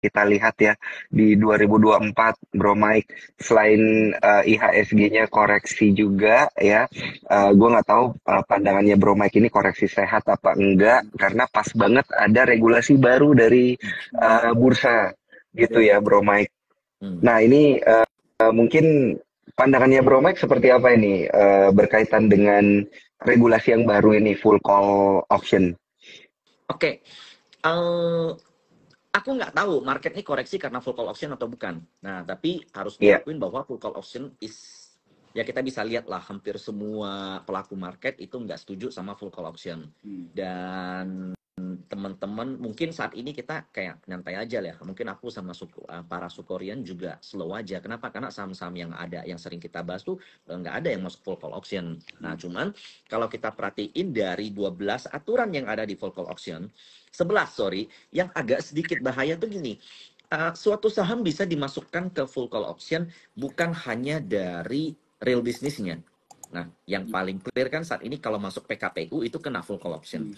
kita lihat ya di 2024, Bro Mike, selain IHSG-nya koreksi juga ya, gue nggak tahu pandangannya Bro Mike ini koreksi sehat apa enggak, karena pas banget ada regulasi baru dari bursa gitu ya Bro Mike. Nah ini mungkin pandangannya Bro Mike seperti apa ini berkaitan dengan regulasi yang baru ini full call option? Oke, eh, aku nggak tahu market ini koreksi karena full call option atau bukan. Nah, tapi harus Iya. diakuin bahwa full call option ya kita bisa lihat lah hampir semua pelaku market itu nggak setuju sama full call option. Dan teman-teman mungkin saat ini kita kayak nyantai aja lah. Mungkin aku sama para Sukorian juga slow aja. Kenapa? Karena saham-saham yang ada yang sering kita bahas tuh nggak ada yang masuk full call option. Nah, cuman kalau kita perhatiin dari 12 aturan yang ada di full call option, 11 sorry, yang agak sedikit bahaya tuh gini. Suatu saham bisa dimasukkan ke full call option bukan hanya dari real bisnisnya. Nah, yang paling clear kan saat ini kalau masuk PKPU itu kena full call option.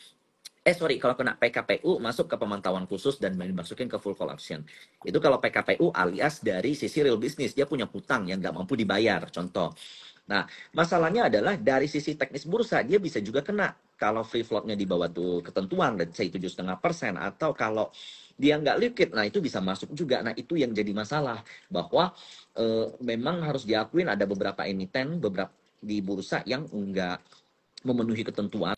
Kalau kena PKPU masuk ke pemantauan khusus dan dimasukin ke full call option. Itu kalau PKPU alias dari sisi real business, dia punya hutang yang nggak mampu dibayar, contoh. Nah, masalahnya adalah dari sisi teknis bursa, dia bisa juga kena kalau free floatnya di bawah tuh ketentuan, let's say 7,5%, atau kalau dia nggak liquid, nah itu bisa masuk juga. Nah, itu yang jadi masalah, bahwa memang harus diakuin ada beberapa emiten, beberapa di bursa yang nggak memenuhi ketentuan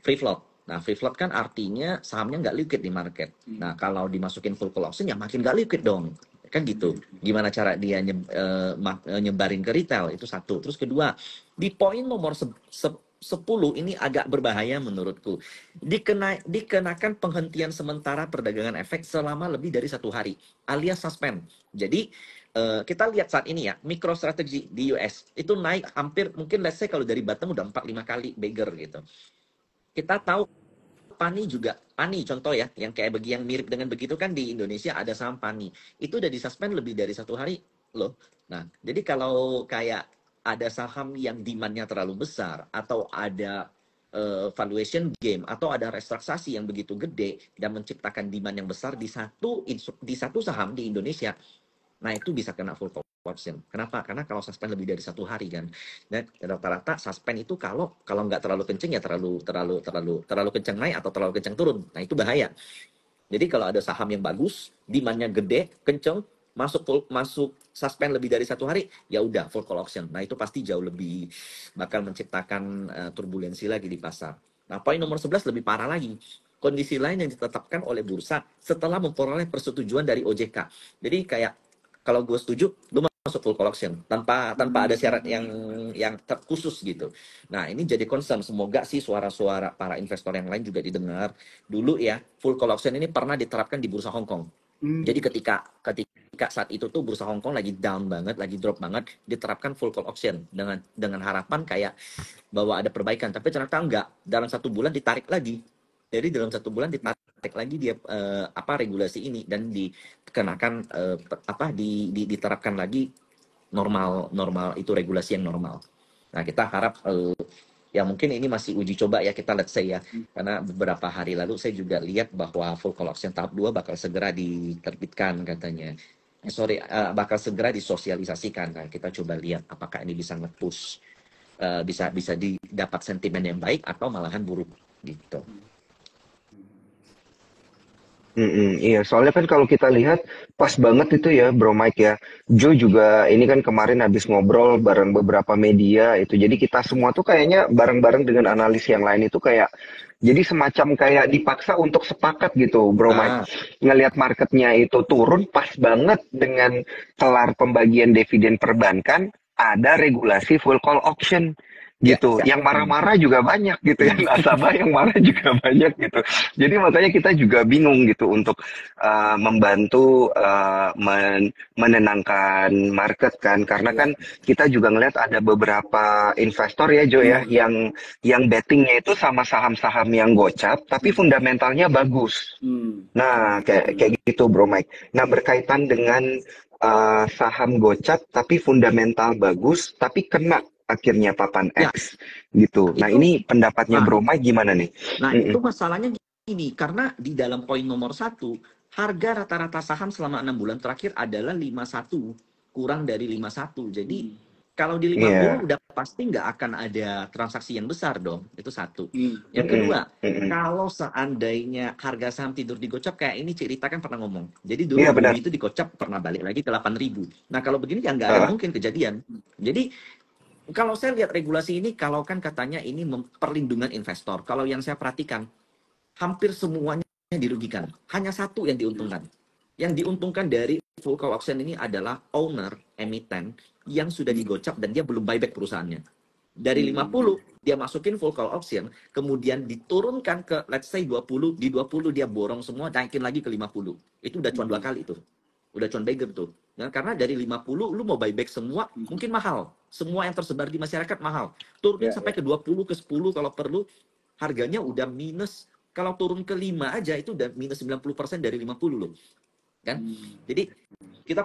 free float. Nah, free float kan artinya sahamnya nggak liquid di market. Nah, kalau dimasukin full call option ya makin nggak liquid dong. Kan gitu. Gimana cara dia nyebarin ke retail, itu satu. Terus kedua, di poin nomor 10 ini agak berbahaya menurutku. Dikenakan penghentian sementara perdagangan efek selama lebih dari 1 hari, alias suspend. Jadi, kita lihat saat ini ya, MicroStrategy di US itu naik hampir, mungkin let's say kalau dari bottom udah 4-5 kali beggar gitu. Kita tahu Pani contoh ya, yang kayak yang mirip dengan begitu kan di Indonesia ada saham Pani. Itu udah disuspend lebih dari 1 hari loh. Nah, jadi kalau kayak ada saham yang demand-nya terlalu besar, atau ada valuation game, atau ada restruksasi yang begitu gede dan menciptakan demand yang besar di satu saham di Indonesia, nah itu bisa kena full call option. Kenapa? Karena kalau suspend lebih dari 1 hari kan. Dan rata-rata suspend itu kalau nggak terlalu kenceng ya terlalu kenceng naik atau terlalu kenceng turun. Nah itu bahaya. Jadi kalau ada saham yang bagus, demand-nya gede, kenceng, masuk suspend lebih dari 1 hari, ya udah full call option. Nah itu pasti jauh lebih bakal menciptakan turbulensi lagi di pasar. Nah poin nomor 11 lebih parah lagi. Kondisi lain yang ditetapkan oleh bursa setelah memperoleh persetujuan dari OJK. Jadi kayak kalau gue setuju, lu masuk full call option tanpa ada syarat yang terkhusus gitu. Nah ini jadi concern. Semoga sih suara-suara para investor yang lain juga didengar. Dulu ya, full call option ini pernah diterapkan di bursa Hong Kong. Jadi ketika saat itu tuh bursa Hong Kong lagi down banget, lagi drop banget, diterapkan full call option dengan harapan kayak bahwa ada perbaikan. Tapi ternyata enggak. Dalam 1 bulan ditarik lagi. Jadi dalam 1 bulan ditarik lagi dia regulasi ini dan dikenakan diterapkan lagi normal itu regulasi yang normal. Nah kita harap ya mungkin ini masih uji coba ya, kita let's say ya, karena beberapa hari lalu saya juga lihat bahwa full call option tahap 2 bakal segera diterbitkan katanya. Bakal segera disosialisasikan. Nah kita coba lihat apakah ini bisa nge-push, bisa didapat sentimen yang baik atau malahan buruk gitu. Iya, soalnya kan kalau kita lihat pas banget itu ya Bro Mike ya. Joe juga ini kan kemarin habis ngobrol bareng beberapa media itu. Jadi kita semua tuh kayaknya bareng-bareng dengan analis yang lain itu kayak jadi semacam kayak dipaksa untuk sepakat gitu Bro Mike. Ngelihat marketnya itu turun pas banget dengan kelar pembagian dividen perbankan, ada regulasi full call option gitu. Yang marah-marah juga banyak gitu ya. Nasabah yang marah juga banyak gitu. Jadi makanya kita juga bingung gitu untuk membantu menenangkan market kan, karena kan kita juga ngelihat ada beberapa investor ya Jo ya yang bettingnya itu sama saham-saham yang gocap tapi fundamentalnya bagus. Nah kayak gitu Bro Mike. Nah berkaitan dengan saham gocap tapi fundamental bagus tapi kena akhirnya papan X gitu. Nah ini pendapatnya Bro Mike gimana nih? Nah itu masalahnya gini, karena di dalam poin nomor 1 harga rata-rata saham selama 6 bulan terakhir adalah 51, kurang dari 51. Jadi kalau di 50 Iya. udah pasti nggak akan ada transaksi yang besar dong. Itu satu. Yang Mm-mm, kedua, mm-mm. kalau seandainya harga saham tidur digocap kayak ini Cik Rita kan pernah ngomong. Jadi dulu Iya benar. bumi itu digocap pernah balik lagi ke 8.000. Nah kalau begini ya nggak akan Ah, mungkin kejadian. Jadi kalau saya lihat regulasi ini, kalau kan katanya ini perlindungan investor. Kalau yang saya perhatikan, hampir semuanya dirugikan. Hanya satu yang diuntungkan. Yang diuntungkan dari full call auction ini adalah owner, emiten, yang sudah digocap dan dia belum buyback perusahaannya. Dari 50, dia masukin full call auction, kemudian diturunkan ke, let's say 20, di 20 dia borong semua, naikin lagi ke 50. Itu udah cuan 2 kali tuh. Udah cuan beggar tuh. Ya, karena dari 50, lu mau buyback semua, mungkin mahal. Semua yang tersebar di masyarakat mahal. Turunin sampai ke 20, ke 10 kalau perlu, harganya udah minus. Kalau turun ke 5 aja, itu udah minus 90% dari 50 loh. Kan? Jadi kita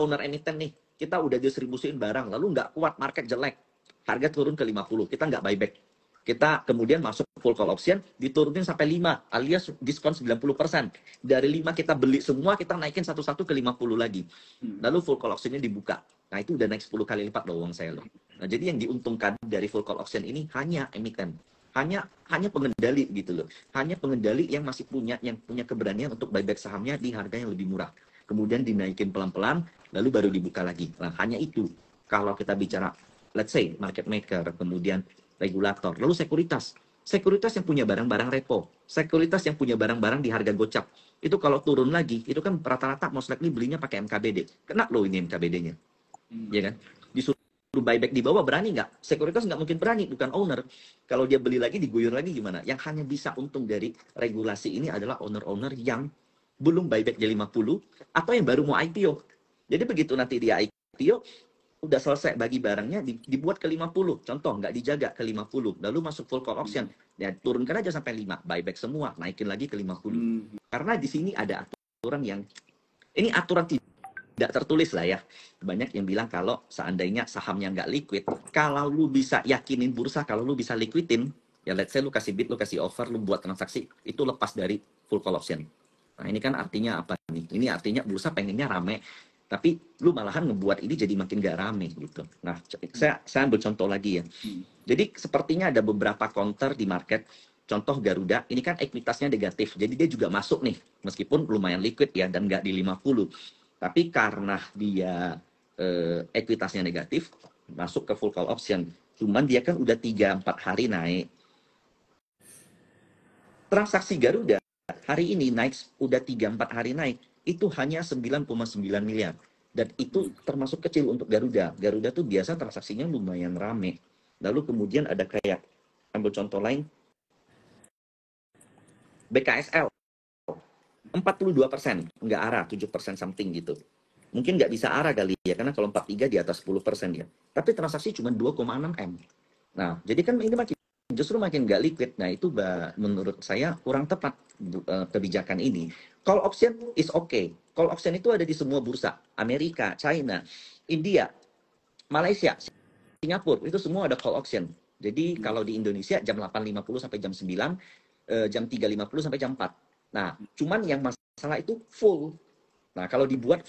owner emiten nih, kita udah distribusiin barang, lalu nggak kuat, market jelek, harga turun ke 50, kita nggak buyback. Kita kemudian masuk full call option, diturunin sampai 5, alias diskon 90%. Dari 5 kita beli semua, kita naikin satu-satu ke 50 lagi. Lalu full call optionnya dibuka. Nah itu udah naik 10 kali lipat loh uang saya loh. Nah jadi yang diuntungkan dari full call option ini hanya emiten. Hanya pengendali gitu loh. Hanya pengendali yang masih punya keberanian untuk buyback sahamnya di harga yang lebih murah. Kemudian dinaikin pelan-pelan, lalu baru dibuka lagi. Nah, hanya itu. Kalau kita bicara, let's say, market maker, kemudian regulator, lalu sekuritas. Sekuritas yang punya barang-barang repo, sekuritas yang punya barang-barang di harga gocap. Itu kalau turun lagi, itu kan rata-rata most likely belinya pakai MKBD. Kena loh ini MKBD-nya. Ya kan? Disuruh buyback di bawah, berani nggak? Sekuritas nggak mungkin berani, bukan owner. Kalau dia beli lagi, diguyur lagi gimana? Yang hanya bisa untung dari regulasi ini adalah owner-owner yang belum buyback di 50 atau yang baru mau IPO. Jadi begitu nanti dia IPO, udah selesai bagi barangnya, dibuat ke 50. Contoh, nggak dijaga ke 50. Lalu masuk full call option. Ya, turunkan aja sampai 5. Buyback semua, naikin lagi ke 50. Karena di sini ada aturan yang, ini aturan tidak tertulis lah ya. Banyak yang bilang kalau seandainya sahamnya nggak liquid, kalau lu bisa yakinin bursa, kalau lu bisa liquidin, ya let's say lu kasih bid, lu kasih offer, lu buat transaksi, itu lepas dari full call option. Nah ini kan artinya apa nih? Ini artinya bursa pengennya rame, tapi lu malahan ngebuat ini jadi makin gak rame gitu. Nah saya ambil contoh lagi ya. Jadi sepertinya ada beberapa counter di market. Contoh Garuda, ini kan ekuitasnya negatif. Jadi dia juga masuk nih, meskipun lumayan liquid ya, dan nggak di 50. Tapi karena dia ekuitasnya negatif, masuk ke full call option. Cuman dia kan udah 3-4 hari naik. Transaksi Garuda hari ini naik, udah 3-4 hari naik, itu hanya 9,9 miliar. Dan itu termasuk kecil untuk Garuda. Garuda tuh biasa transaksinya lumayan rame. Lalu kemudian ada kayak, ambil contoh lain, BKSL 42%, nggak arah 7% something gitu. Mungkin nggak bisa arah kali ya, karena kalau 43 di atas 10% ya. Tapi transaksi cuma 2,6 M. Nah, jadi kan ini justru makin nggak liquid. Nah, itu menurut saya kurang tepat kebijakan ini. Call option is okay. Call option itu ada di semua bursa. Amerika, China, India, Malaysia, Singapura, itu semua ada call option. Jadi kalau di Indonesia jam 8.50 sampai jam 9, jam 3.50 sampai jam 4. Nah, cuman yang masalah itu full. Nah, kalau dibuat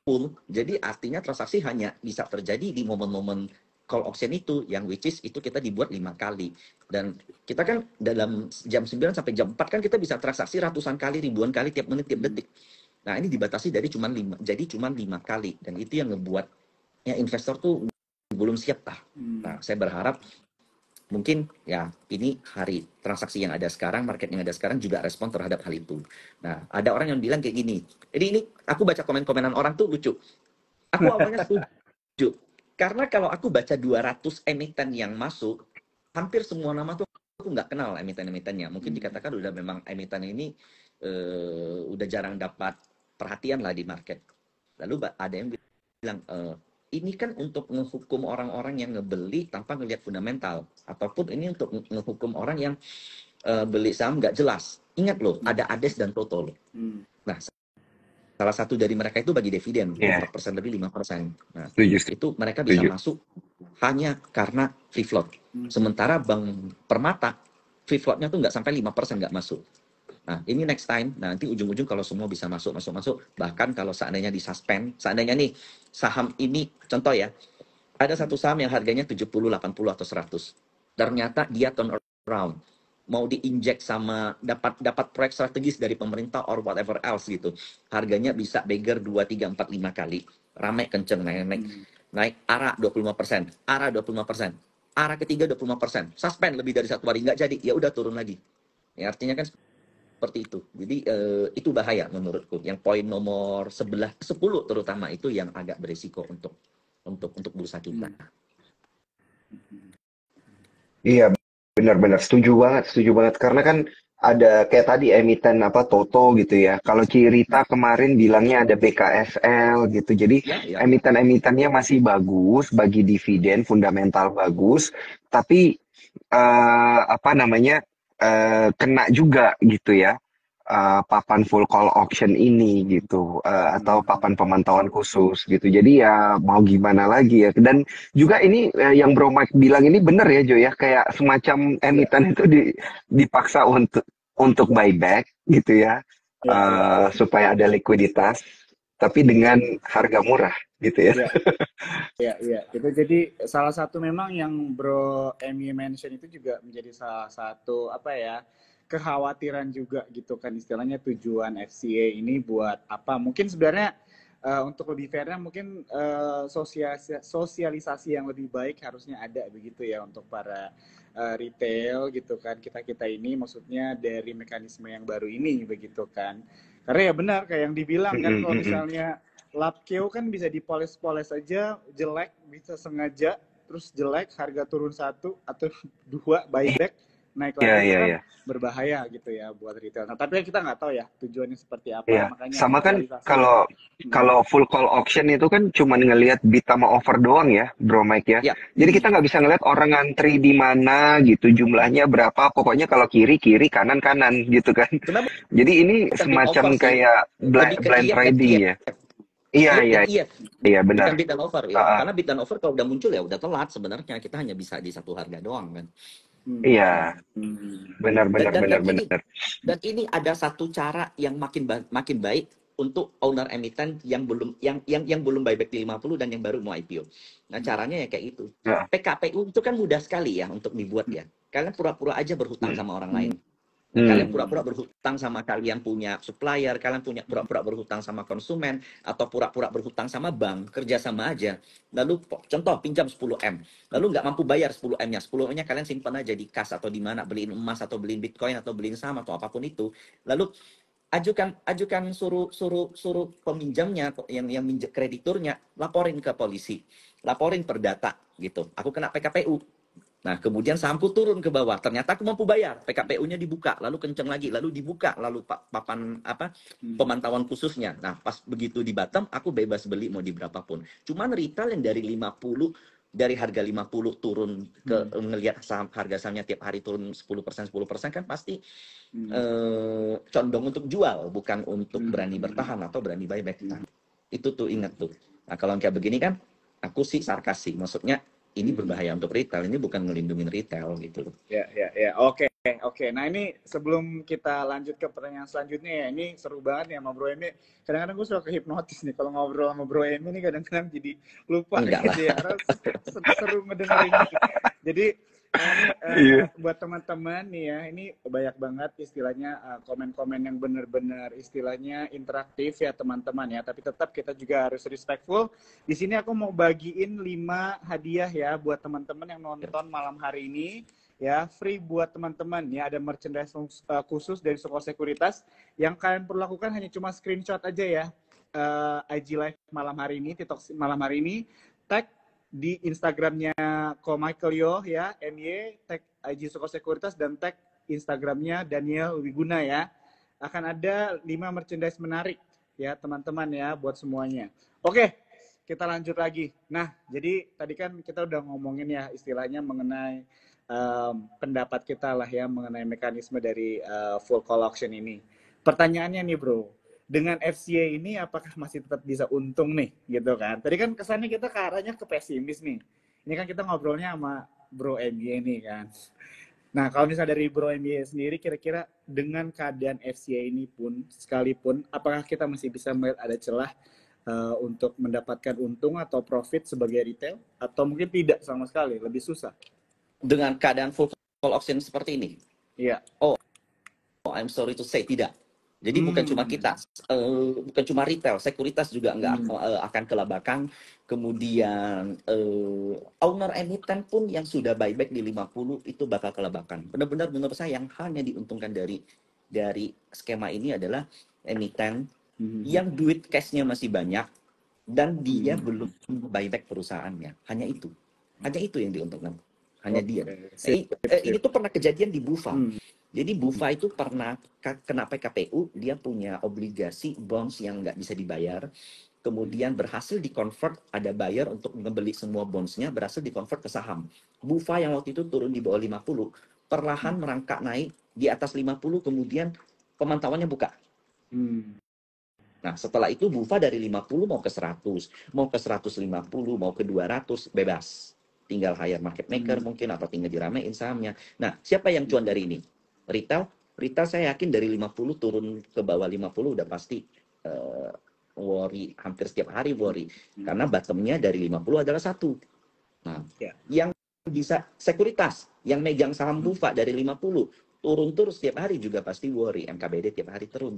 full, jadi artinya transaksi hanya bisa terjadi di momen-momen call option itu, yang which is itu kita dibuat 5 kali. Dan kita kan dalam jam 9 sampai jam 4 kan kita bisa transaksi ratusan kali, ribuan kali, tiap menit, tiap detik. Nah, ini dibatasi dari cuman 5, jadi cuman 5 kali. Dan itu yang ngebuat ya investor tuh belum siap lah. Nah, saya berharap mungkin ya ini hari transaksi yang ada sekarang, market yang ada sekarang juga respon terhadap hal itu. Nah, ada orang yang bilang kayak gini. Jadi ini aku baca komen-komenan orang tuh lucu. Aku awalnya setuju. Karena kalau aku baca 200 emiten yang masuk, hampir semua nama tuh aku nggak kenal emiten-emitennya. Mungkin dikatakan udah memang emiten ini udah jarang dapat perhatian lah di market. Lalu ada yang bilang, ini kan untuk menghukum orang-orang yang ngebeli tanpa ngelihat fundamental, ataupun ini untuk menghukum orang yang beli saham nggak jelas. Ingat loh, ada ADES dan TOTO loh. Nah, salah satu dari mereka itu bagi dividen, Iya, 4% lebih 5%. Nah, setuju, itu mereka bisa setuju. masuk hanya karena free float. Sementara Bank Permata, free floatnya tuh nggak sampai 5% nggak masuk. Nah, ini next time. Nah, nanti ujung-ujung kalau semua bisa masuk, bahkan kalau seandainya disuspend, seandainya nih saham ini, contoh ya, ada satu saham yang harganya 70, 80 atau 100. Ternyata dia turn around. Mau diinjek sama dapat dapat proyek strategis dari pemerintah or whatever else gitu. Harganya bisa beggar 2 3 4 5 kali. Rame kenceng naik. Naik arah 25%, arah 25%. Arah ketiga 25%. Suspend lebih dari 1 hari nggak jadi, ya udah turun lagi. Ya artinya kan seperti itu. Jadi itu bahaya menurutku. Yang poin nomor 10 terutama itu yang agak berisiko untuk bursa kita. Iya, benar-benar setuju banget. Karena kan ada kayak tadi emiten apa Toto gitu ya. Kalau Cirita kemarin bilangnya ada BKSL gitu. Jadi Ya, ya. emiten-emitennya masih bagus, bagi dividen, fundamental bagus, tapi apa namanya kena juga gitu ya. Papan full call auction ini gitu, atau papan pemantauan khusus gitu. Jadi ya mau gimana lagi ya. Dan juga ini yang Bro Mike bilang ini bener ya Jo ya, kayak semacam Iya, emiten itu dipaksa untuk buyback gitu ya, iya, iya, iya, supaya ada likuiditas, tapi dengan harga murah gitu ya. iya, iya, iya. Itu jadi salah satu memang yang Bro Emi mention itu juga menjadi salah satu apa ya, kekhawatiran juga gitu kan, istilahnya tujuan FCA ini buat apa? Mungkin sebenarnya untuk lebih fairnya mungkin sosialisasi yang lebih baik harusnya ada begitu ya untuk para retail gitu kan, kita ini maksudnya dari mekanisme yang baru ini begitu kan. Karena ya benar kayak yang dibilang kan, Mm-mm, kalau mm-mm. misalnya Lapkeo kan bisa dipoles-poles aja, jelek, bisa sengaja, terus jelek, harga turun 1 atau 2, buyback, naik Iya, lagi, itu iya, kan iya. berbahaya gitu ya buat retail. Nah, tapi kita nggak tahu ya tujuannya seperti apa, Iya, makanya sama kan sosialisasi. kalau Hmm, kalau full call auction itu kan cuma ngelihat bid sama offer doang ya, Bro Mike ya. Ya, Jadi kita nggak bisa ngelihat orang ngantri di mana gitu, jumlahnya berapa. Pokoknya kalau kiri kiri, kanan kanan gitu kan. sebenarnya Jadi ini bukan bid semacam offer sih, kayak lebih ke blind IF dan trading IF. ya. Iya, IF iya, dan IF, iya benar. bukan bid dan offer ya. Ah, ah. Karena bid dan offer kalau udah muncul ya udah telat sebenarnya. Kita hanya bisa di satu harga doang kan. hmm, Iya, benar Dan benar dan benar dan ini benar. dan ini ada satu cara yang makin baik untuk owner emiten yang belum buyback di 50 dan yang baru mau IPO. Nah, caranya ya kayak itu. Nah, PKPU itu kan mudah sekali ya untuk dibuat ya. Kalian pura-pura aja berhutang sama orang lain. Nah, kalian hmm, pura-pura berhutang sama kalian punya supplier, kalian punya pura-pura berhutang sama konsumen, atau pura-pura berhutang sama bank, kerja sama aja. Lalu, contoh, pinjam 10M. Lalu nggak mampu bayar 10M-nya. 10M-nya kalian simpan aja di kas atau di mana, beliin emas atau beliin Bitcoin atau beliin saham atau apapun itu. Lalu ajukan suruh peminjamnya yang krediturnya laporin ke polisi, laporin perdata gitu. Aku kena PKPU. Nah, kemudian sahamku turun ke bawah. Ternyata aku mampu bayar. PKPU-nya dibuka, lalu kenceng lagi, lalu dibuka, lalu papan apa pemantauan khususnya. Nah, pas begitu di bottom, aku bebas beli mau di berapapun. Cuman retail yang dari harga 50 turun ke ngelihat harga sahamnya tiap hari turun 10% kan pasti condong untuk jual, bukan untuk berani bertahan atau berani buyback. Nah, itu tuh ingat tuh. Nah, kalau kayak begini kan, aku sih sarkas sih. Maksudnya ini berbahaya untuk retail, ini bukan ngelindungin retail gitu loh. Ya, ya, ya. Oke, oke. Nah, ini sebelum kita lanjut ke pertanyaan selanjutnya ya, ini seru banget ya sama Bro Emi. Kadang-kadang gue suka kehipnotis nih kalau ngobrol sama Bro Emi nih, kadang-kadang jadi lupa Enggak lah. gitu ya, karena seru ngedengerinnya. Jadi ini iya. buat teman-teman nih ya, ini banyak banget istilahnya komen-komen yang benar-benar istilahnya interaktif ya teman-teman ya. Tapi tetap kita juga harus respectful. Di sini aku mau bagiin 5 hadiah ya buat teman-teman yang nonton malam hari ini. Ya, free buat teman-teman ya, ada merchandise khusus dari Soko Sekuritas. Yang kalian perlu lakukan hanya cuma screenshot aja ya IG live malam hari ini, TikTok malam hari ini, tag di Instagramnya Ko Michael Yo ya, MY, tag IG Soko Sekuritas dan tag Instagramnya Daniel Wiguna ya. Akan ada 5 merchandise menarik ya teman-teman ya buat semuanya. Oke, kita lanjut lagi. Nah, jadi tadi kan kita udah ngomongin ya istilahnya mengenai pendapat kita lah ya mengenai mekanisme dari full call auction ini. Pertanyaannya nih bro, dengan FCA ini apakah masih tetap bisa untung nih gitu kan? Tadi kan kesannya kita ke arahnya ke pesimis nih. Ini kan kita ngobrolnya sama Bro MY nih kan. Nah, kalau misalnya dari Bro MY sendiri, kira-kira dengan keadaan FCA ini pun, sekalipun, apakah kita masih bisa melihat ada celah untuk mendapatkan untung atau profit sebagai retail? Atau mungkin tidak sama sekali, lebih susah? Dengan keadaan full call auction seperti ini? Iya. Oh, I'm sorry to say, tidak. Jadi bukan cuma kita, bukan cuma retail, sekuritas juga nggak akan kelabakan. Kemudian owner emiten pun yang sudah buyback di 50 itu bakal kelabakan. Benar-benar menurut saya yang hanya diuntungkan dari skema ini adalah emiten yang duit cashnya masih banyak dan dia belum buyback perusahaannya. Hanya itu yang diuntungkan. Hanya dia. Ini tuh pernah kejadian di Bufa. Jadi Bufa itu pernah kena PKPU, dia punya obligasi bonds yang nggak bisa dibayar, kemudian berhasil di-convert, ada buyer untuk membeli semua bondsnya, berhasil di-convert ke saham. Bufa yang waktu itu turun di bawah 50, perlahan merangkak naik di atas 50, kemudian pemantauannya buka. Nah, setelah itu Bufa dari 50 mau ke 100, mau ke 150, mau ke 200, bebas. Tinggal hire market maker mungkin, atau tinggal diramein sahamnya. Nah, siapa yang cuan dari ini? Retail saya yakin dari 50 turun ke bawah 50 udah pasti worry, hampir setiap hari worry. Karena bottomnya dari 50 adalah 1. Nah, yang bisa sekuritas, yang megang saham Bufa dari 50, turun terus setiap hari juga pasti worry. MKBD tiap hari turun.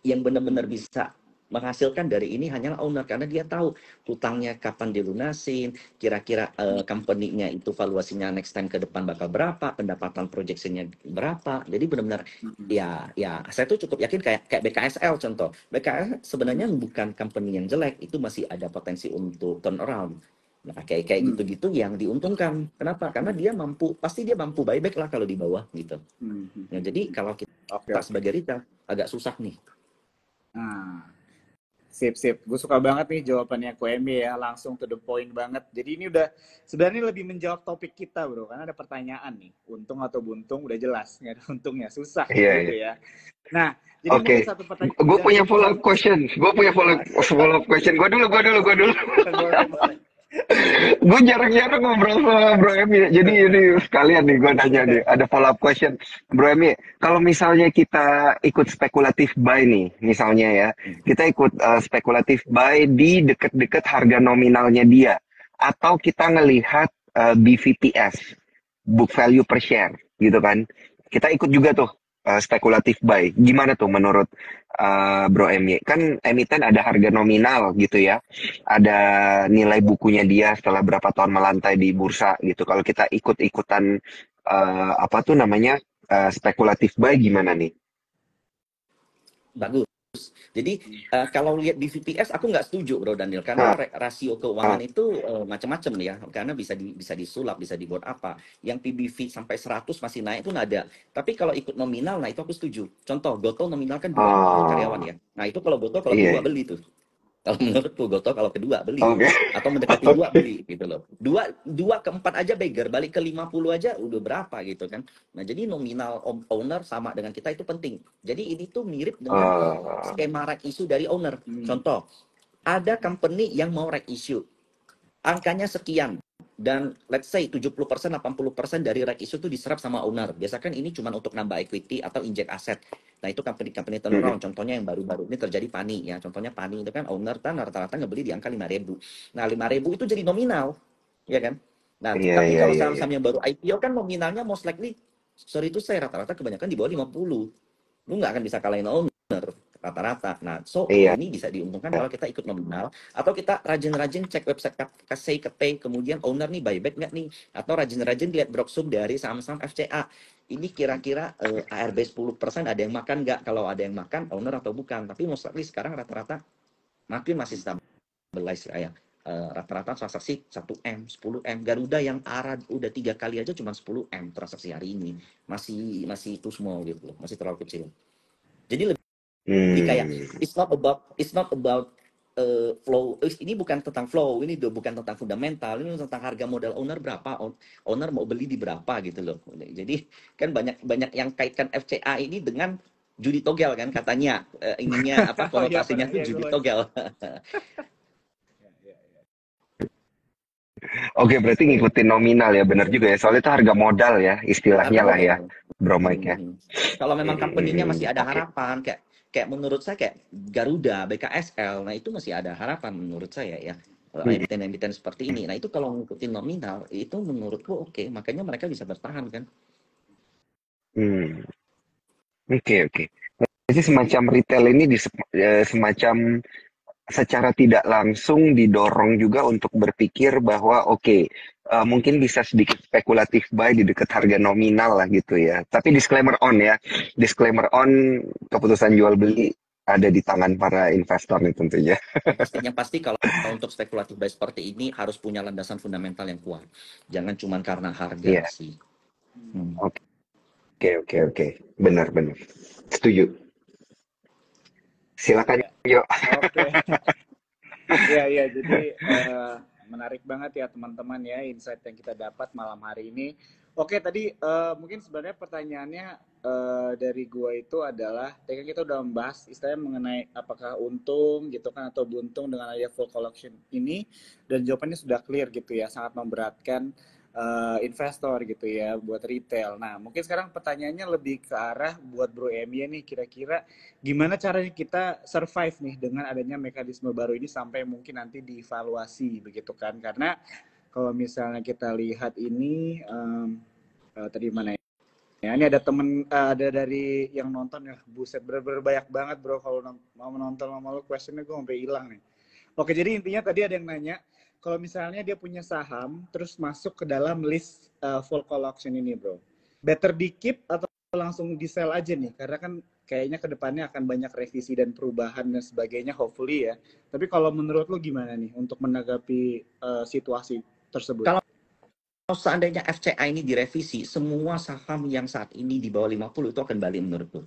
Yang benar-benar bisa menghasilkan dari ini hanyalah owner, karena dia tahu hutangnya kapan dilunasin, kira-kira company-nya itu valuasinya next time ke depan bakal berapa, pendapatan projection-nya berapa. Jadi benar-benar ya saya tuh cukup yakin kayak BKSL contoh. BKSL sebenarnya bukan company yang jelek, itu masih ada potensi untuk turnaround. Nah, kayak gitu-gitu yang diuntungkan. Kenapa? Karena dia pasti dia mampu buyback lah kalau di bawah gitu. Nah, jadi kalau kita sebagai retail agak susah nih. Nah, sip. Gue suka banget nih jawabannya KMY ya, langsung to the point banget. Jadi ini udah sebenarnya lebih menjawab topik kita, Bro. Karena ada pertanyaan nih, untung atau buntung udah jelas, nggak ada untungnya, susah gitu ya. Nah, jadi mungkin satu pertanyaan. Gue punya follow up question. Gue dulu. Gue jarang-jarang ngobrol sama Bro Emi. Jadi ini sekalian nih gue nanya nih. Ada follow up question. Bro Emi, kalau misalnya kita ikut spekulatif buy nih, misalnya ya. Kita ikut spekulatif buy di deket-deket harga nominalnya dia. Atau kita ngelihat BVPS, book value per share, gitu kan. Kita ikut juga tuh spekulatif buy. Gimana tuh menurut Bro MY? Kan emiten ada harga nominal gitu ya. Ada nilai bukunya dia setelah berapa tahun melantai di bursa gitu. Kalau kita ikut-ikutan apa tuh namanya spekulatif buy gimana nih? Bagus. Jadi kalau lihat di VPS aku nggak setuju Bro Daniel, karena rasio keuangan itu macam-macam ya, karena bisa disulap, bisa dibuat apa. Yang PBV sampai 100 masih naik itu nggak ada. Tapi kalau ikut nominal, nah itu aku setuju. Contoh Gotoh nominal kan 2 karyawan ya. Nah itu kalau Gotoh kalau kedua beli tuh. Kalau menurutku Gotoh kalau kedua beli atau mendekati 2 beli gitu loh. 2 ke 4 aja beggar, balik ke 50 aja udah berapa gitu kan. Nah, jadi nominal owner sama dengan kita itu penting. Jadi ini tuh mirip dengan skema right issue dari owner. Contoh, ada company yang mau right issue. Angkanya sekian. Dan let's say 70%, 80% dari right issue itu diserap sama owner. Biasakan ini cuma untuk nambah equity atau inject aset. Nah, itu company turnaround. Contohnya yang baru-baru ini terjadi Pani ya. Contohnya Pani itu kan owner kan rata-rata ngebeli di angka 5.000. Nah, 5.000 itu jadi nominal, ya kan? Nah, tapi kalau saham-saham yang baru IPO kan nominalnya most likely, sorry itu saya rata-rata kebanyakan di bawah 50. Lu nggak akan bisa kalahin owner rata-rata. Nah, ini bisa diuntungkan kalau kita ikut nominal, atau kita rajin-rajin cek website KCI, kemudian owner nih buyback nggak nih, atau rajin-rajin lihat broksum dari saham-saham FCA. Ini kira-kira ARB 10% ada yang makan nggak? Kalau ada yang makan, owner atau bukan. Tapi most likely sekarang rata-rata masih stabilize ya. Rata-rata transaksi 1M, 10M. Garuda yang arah udah 3 kali aja cuma 10M transaksi hari ini. Masih too small gitu loh, masih terlalu kecil. Jadi lebih kayak it's not about flow. Ini bukan tentang flow, ini bukan tentang fundamental, ini tentang harga modal owner berapa, owner mau beli di berapa gitu loh. Jadi kan banyak yang kaitkan FCA ini dengan judi togel kan katanya, ininya apa konotasinya tuh judi togel. Oke, berarti ngikutin nominal ya, bener juga ya. Soalnya itu harga modal ya, istilahnya Harga lah ya, modal. Bro Mike ya. Mhm. Kalau memang company-nya masih ada Oke. harapan, kayak kayak menurut saya kayak Garuda, BKSL, nah itu masih ada harapan menurut saya ya. Mm, Emiten-emiten seperti ini. Nah itu kalau ngikutin nominal, itu menurutku oke. Makanya mereka bisa bertahan kan. mm. Oke, oke. Jadi semacam retail ini semacam secara tidak langsung didorong juga untuk berpikir bahwa oke, mungkin bisa sedikit spekulatif buy di dekat harga nominal lah gitu ya. Tapi disclaimer on ya, disclaimer on, keputusan jual beli ada di tangan para investor nih tentunya. Yang pasti kalau untuk spekulatif buy seperti ini harus punya landasan fundamental yang kuat. Jangan cuma karena harga Iya, sih. Hmm. oke, oke, oke, benar, benar, setuju. Silakan, Iya. yuk. Oke. Iya, iya. Jadi menarik banget ya teman-teman ya insight yang kita dapat malam hari ini. Oke, tadi mungkin sebenarnya pertanyaannya dari gua itu adalah, tadi kan kita udah membahas istilahnya mengenai apakah untung gitu kan atau buntung dengan adanya full collection ini, dan jawabannya sudah clear gitu ya, sangat memberatkan investor gitu ya buat retail. Nah, mungkin sekarang pertanyaannya lebih ke arah buat Bro Emi nih, kira-kira gimana caranya kita survive nih dengan adanya mekanisme baru ini sampai mungkin nanti dievaluasi begitu kan, karena kalau misalnya kita lihat ini tadi mana ya, ini ada temen ada dari yang nonton ya, buset bener-bener banyak banget bro, kalau mau menonton sama lo questionnya gue sampai hilang nih. Oke, jadi intinya tadi ada yang nanya kalau misalnya dia punya saham terus masuk ke dalam list full call option ini bro, better di keep atau langsung di sell aja nih, karena kan kayaknya kedepannya akan banyak revisi dan perubahan dan sebagainya hopefully ya. Tapi kalau menurut lo gimana nih untuk menanggapi situasi tersebut? Kalau seandainya FCA ini direvisi, semua saham yang saat ini di bawah 50 itu akan balik menurutku.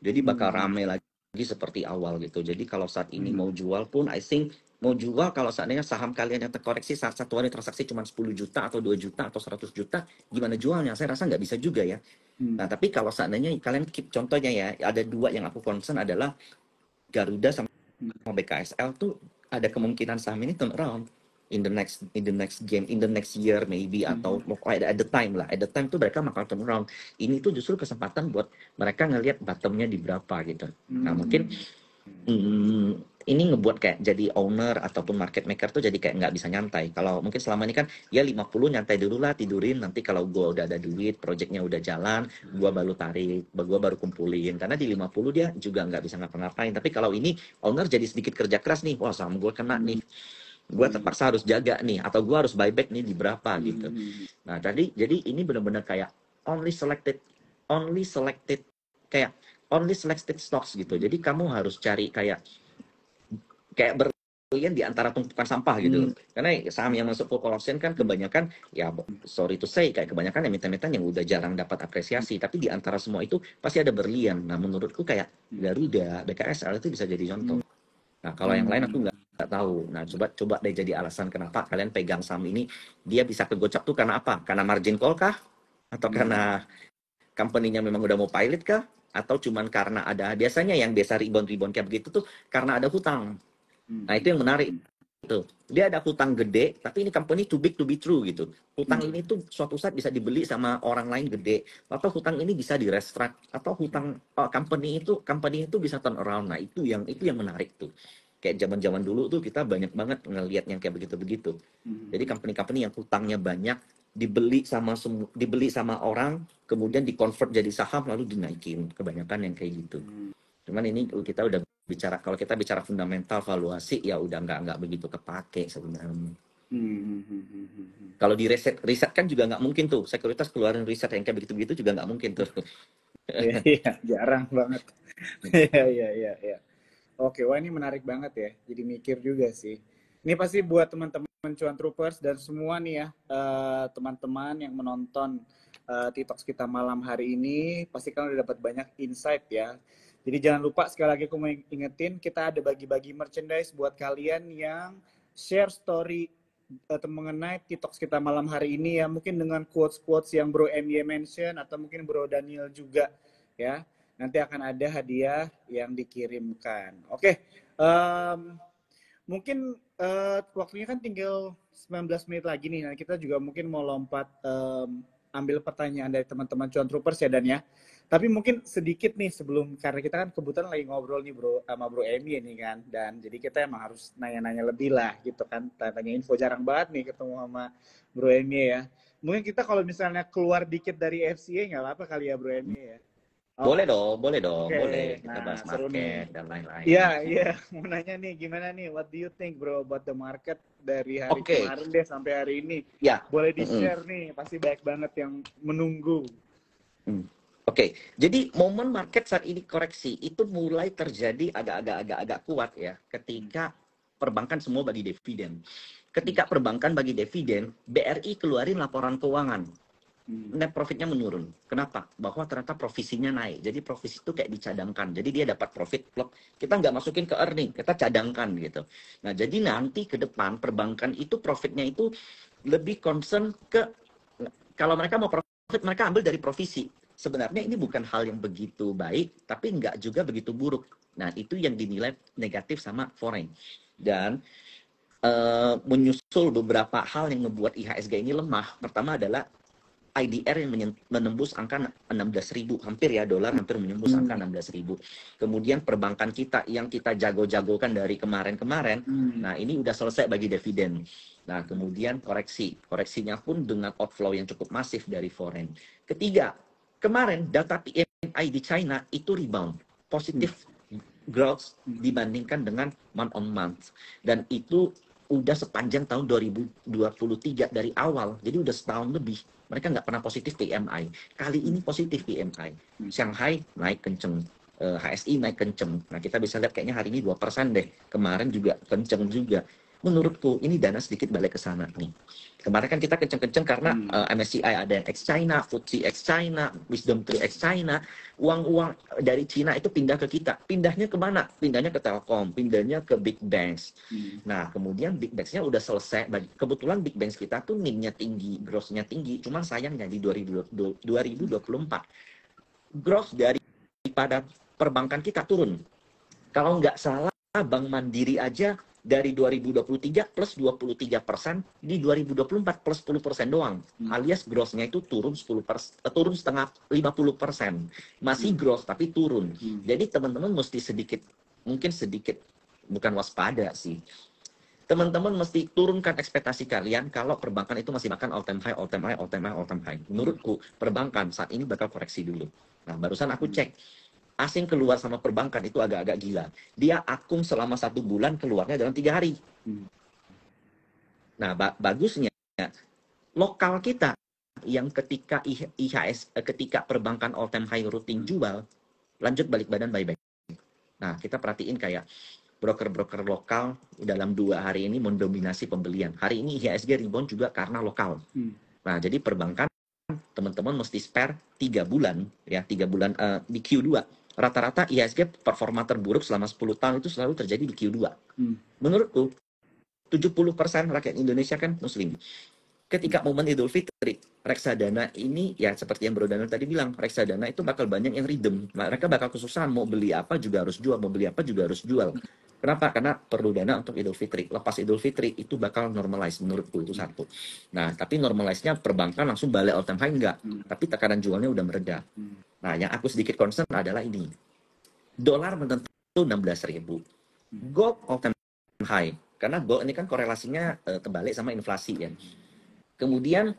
Jadi bakal Hmm. rame lagi seperti awal gitu. Jadi kalau saat ini Hmm. mau jual pun, I think mau jual kalau seandainya saham kalian yang terkoreksi saat satu hari transaksi cuma 10 juta atau 2 juta atau 100 juta, gimana jualnya? Saya rasa nggak bisa juga ya. Nah, Hmm. tapi kalau seandainya kalian keep, contohnya ya, ada dua yang aku concern adalah Garuda sama BKSL tuh ada kemungkinan saham ini turn around in the next game, in the next year maybe, atau Hmm. at the time lah, at the time tuh mereka bakal turn around. Ini tuh justru kesempatan buat mereka ngelihat bottomnya di berapa gitu. Nah mungkin Hmm. ini ngebuat kayak jadi owner ataupun market maker tuh jadi kayak nggak bisa nyantai. Kalau mungkin selama ini kan ya 50 nyantai dulu lah, tidurin, nanti kalau gua udah ada duit, projectnya udah jalan, gua baru tarik, gua baru kumpulin. Karena di 50 dia juga nggak bisa ngapa-ngapain. Tapi kalau ini owner jadi sedikit kerja keras nih, wah saham gua kena nih, gua terpaksa harus jaga nih, atau gua harus buyback nih di berapa gitu. Nah jadi ini benar-benar kayak only selected, only selected, kayak only selected stocks gitu. Jadi kamu harus cari kayak berlian di antara tumpukan sampah gitu. Karena saham yang masuk full collection kan kebanyakan ya, sorry to say, kayak kebanyakan emiten-emiten yang udah jarang dapat apresiasi. Tapi di antara semua itu pasti ada berlian. Nah menurutku kayak Garuda, BKSL itu bisa jadi contoh. Nah kalau yang lain aku nggak tahu. Nah coba coba deh jadi alasan kenapa kalian pegang saham ini. Dia bisa kegocap tuh karena apa? Karena margin call kah? Atau karena company-nya memang udah mau pilot kah? Atau cuman karena ada, biasanya yang biasa rebound-rebound kayak begitu tuh karena ada hutang. Nah, itu yang menarik itu. Dia ada hutang gede, tapi ini company too big to be true gitu. Hutang ini tuh suatu saat bisa dibeli sama orang lain gede, atau hutang ini bisa di-restruct, atau hutang company itu bisa turn around. Nah, itu yang menarik tuh. Kayak zaman-zaman dulu tuh kita banyak banget ngelihat yang kayak begitu-begitu. Jadi company-company yang hutangnya banyak dibeli sama orang, kemudian di-convert jadi saham lalu dinaikin. Kebanyakan yang kayak gitu. Cuman ini kita udah bicara, kalau kita bicara fundamental valuasi ya udah nggak begitu kepake sebenarnya. Kalau di riset kan juga nggak mungkin tuh sekuritas keluarin riset yang kayak begitu-begitu juga nggak mungkin tuh. Iya, iya, jarang banget. Iya, iya, iya, iya. Oke, wah ini menarik banget ya. Jadi mikir juga sih. Ini pasti buat teman-teman Cuan Troopers dan semua nih ya, teman-teman yang menonton TikToks kita malam hari ini, pasti kan udah dapat banyak insight ya. Jadi jangan lupa, sekali lagi aku mau ingetin, kita ada bagi-bagi merchandise buat kalian yang share story mengenai TikToks kita malam hari ini ya, mungkin dengan quotes-quotes yang Bro MY mention atau mungkin Bro Daniel juga ya. Nanti akan ada hadiah yang dikirimkan. Oke, Mungkin waktunya kan tinggal 19 menit lagi nih. Nah, kita juga mungkin mau lompat ambil pertanyaan dari teman-teman Cuan Troopers ya Dan ya. Tapi mungkin sedikit nih sebelum, karena kita kan kebetulan lagi ngobrol nih bro sama Bro Emi ini kan. Dan jadi kita emang harus nanya-nanya lebih lah gitu kan. Tanya info, jarang banget nih ketemu sama Bro Emi ya. Mungkin kita kalau misalnya keluar dikit dari FCA nggak apa-apa kali ya Bro Emi ya. Boleh dong, boleh dong, Oke, boleh. Kita nah bahas seru nih. market dan lain-lain. Iya, iya. Mau nanya nih, gimana nih? What do you think, bro, about the market dari hari Oke, kemarin deh sampai hari ini? ya. Boleh Mm-mm. di-share nih, pasti banyak banget yang menunggu. Hmm. Oke, jadi momen market saat ini koreksi itu mulai terjadi agak kuat ya ketika perbankan semua bagi dividen. Ketika perbankan bagi dividen, BRI keluarin laporan keuangan. Net profitnya menurun. Kenapa? Bahwa ternyata provisinya naik. Jadi provisi itu kayak dicadangkan. Jadi dia dapat profit plok. Kita nggak masukin ke earning, kita cadangkan gitu. Nah, jadi nanti ke depan perbankan itu profitnya itu lebih concern ke, kalau mereka mau profit, mereka ambil dari provisi. Sebenarnya ini bukan hal yang begitu baik, tapi nggak juga begitu buruk. Nah, itu yang dinilai negatif sama foreign. Dan menyusul beberapa hal yang membuat IHSG ini lemah. Pertama adalah IDR yang menembus angka 16.000, hampir ya, dolar hampir menembus angka 16.000. Kemudian perbankan kita yang kita jago-jagokan dari kemarin-kemarin, nah ini udah selesai bagi dividen. Nah, kemudian koreksinya pun dengan outflow yang cukup masif dari foreign. Ketiga, kemarin data PMI di China itu rebound, positif growth dibandingkan dengan month on month. Dan itu udah sepanjang tahun 2023 dari awal, jadi udah setahun lebih mereka nggak pernah positif PMI. Kali ini positif PMI. Shanghai naik kenceng, HSI naik kenceng. Nah, kita bisa lihat kayaknya hari ini 2% deh. Kemarin juga kenceng juga. Menurutku ini dana sedikit balik ke sana nih. Kemarin kan kita kenceng-kenceng karena MSCI ada yang ex-China, FTSE ex-China, Wisdom Tree ex-China. Uang-uang dari Cina itu pindah ke kita. Pindahnya kemana? Pindahnya ke Telkom, pindahnya ke Big Banks. Nah, kemudian Big Banks-nya udah selesai. Kebetulan Big Banks kita tuh NIM-nya tinggi, gross-nya tinggi. Cuman sayangnya di 2024, gross daripada perbankan kita turun. Kalau nggak salah, Bank Mandiri aja dari 2023 plus 23%, di 2024 plus 10% doang. Alias gross-nya itu turun 10%, turun setengah 50%. Masih gross tapi turun. Jadi teman-teman mesti mungkin sedikit bukan waspada sih. Teman-teman mesti turunkan ekspektasi kalian kalau perbankan itu masih makan all time high, all time high, all time high, all time high. Menurutku perbankan saat ini bakal koreksi dulu. Nah, barusan aku cek, asing keluar sama perbankan itu agak-agak gila. Dia akung selama 1 bulan, keluarnya dalam 3 hari. Nah, bagusnya lokal kita yang ketika ketika perbankan all time high rutin jual, lanjut balik badan buyback. Nah, kita perhatiin kayak broker-broker lokal dalam 2 hari ini mendominasi pembelian. Hari ini IHSG rebound juga karena lokal. Nah, jadi perbankan teman-teman mesti spare 3 bulan ya, 3 bulan di Q2. Rata-rata IHSG performa terburuk selama 10 tahun itu selalu terjadi di Q2. Menurutku 70% rakyat Indonesia kan muslim. Ketika momen Idul Fitri, reksadana ini ya seperti yang Bro Daniel tadi bilang, reksadana itu bakal banyak yang redeem. Mereka bakal kesusahan, mau beli apa juga harus jual, mau beli apa juga harus jual. Kenapa? Karena perlu dana untuk Idul Fitri. Lepas Idul Fitri itu bakal normalize, menurutku itu satu. Nah, tapi normalize-nya perbankan langsung balik all time high enggak. Tapi tekanan jualnya udah mereda. Nah, yang aku sedikit concern adalah ini. Dolar menentu 16.000. Gold all time high. Karena gold ini kan korelasinya terbalik sama inflasi ya. Kemudian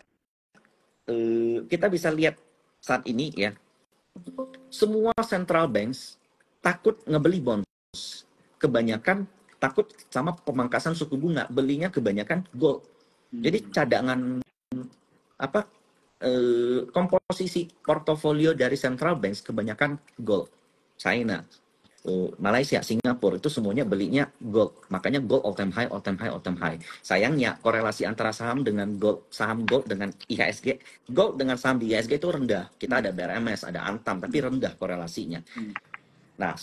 kita bisa lihat saat ini ya, semua central banks takut ngebeli bonds. Kebanyakan takut sama pemangkasan suku bunga, belinya kebanyakan gold. Jadi cadangan komposisi portofolio dari central banks kebanyakan gold. China, Malaysia, Singapura itu semuanya belinya gold. Makanya gold all time high, all time high, all time high. Sayangnya korelasi antara saham dengan gold, saham gold dengan IHSG, gold dengan saham di IHSG itu rendah. Kita ada BRMS, ada Antam, tapi rendah korelasinya. Nah,